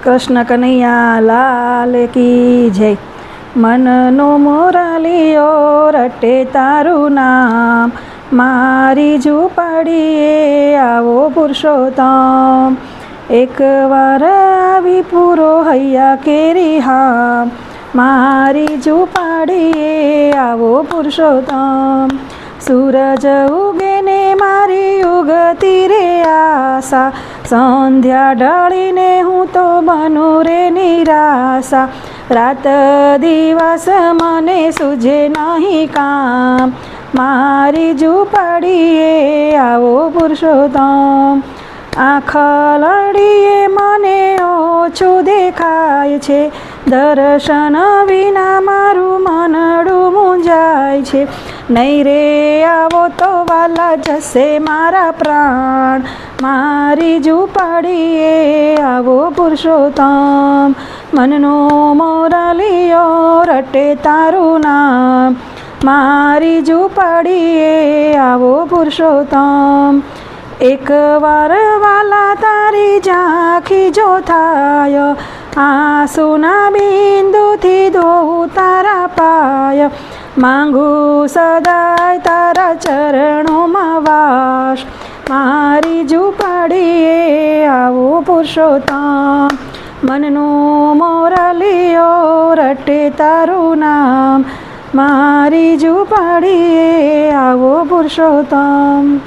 કૃષ્ણ કનૈયા લાલ કી જય। મનનો મોરાલિયો રટે તારું નામ, મારી ઝૂંપડીએ આવો પુરુષોત્તમ। એકવાર આવી પૂરો હૈયા કેરી હામ, મારી ઝૂંપડીએ આવો પુરુષોત્તમ। સૂરજ ઉગે ને મારી ઉગતી રે આશા, સંધ્યા ઢળીને હું તો બનું રે નિરાશા। રાત દિવસ મને સૂઝે નહીં કામ, મારી ઝૂંપડીએ આવો પુરુષોત્તમ। આંખ લડીએ મને ઓછું દેખાય છે, દર્શન વિના મારું મનડું મૂંઝાય છે। નહીં રે આવો તો વાલા જશે મારા પ્રાણ, મારી ઝૂંપડીએ આવો પુરુષોત્તમ। મનનો મોરાલિયો રટે તારું નામ, મારી ઝૂંપડીએ આવો પુરુષોત્તમ। એકવાર વાલા તારી ઝાંખી જો થાય, આંસુના બિંદુથી ધોવું તારા પાય। માંગુ સદાય તારા ચરણોમાં વાસ, મારી ઝૂંપડીએ આવો પુરુષોત્તમ। મનનો મોરાલિયો રટે તારું નામ, મારી ઝૂંપડીએ આવો પુરુષોત્તમ।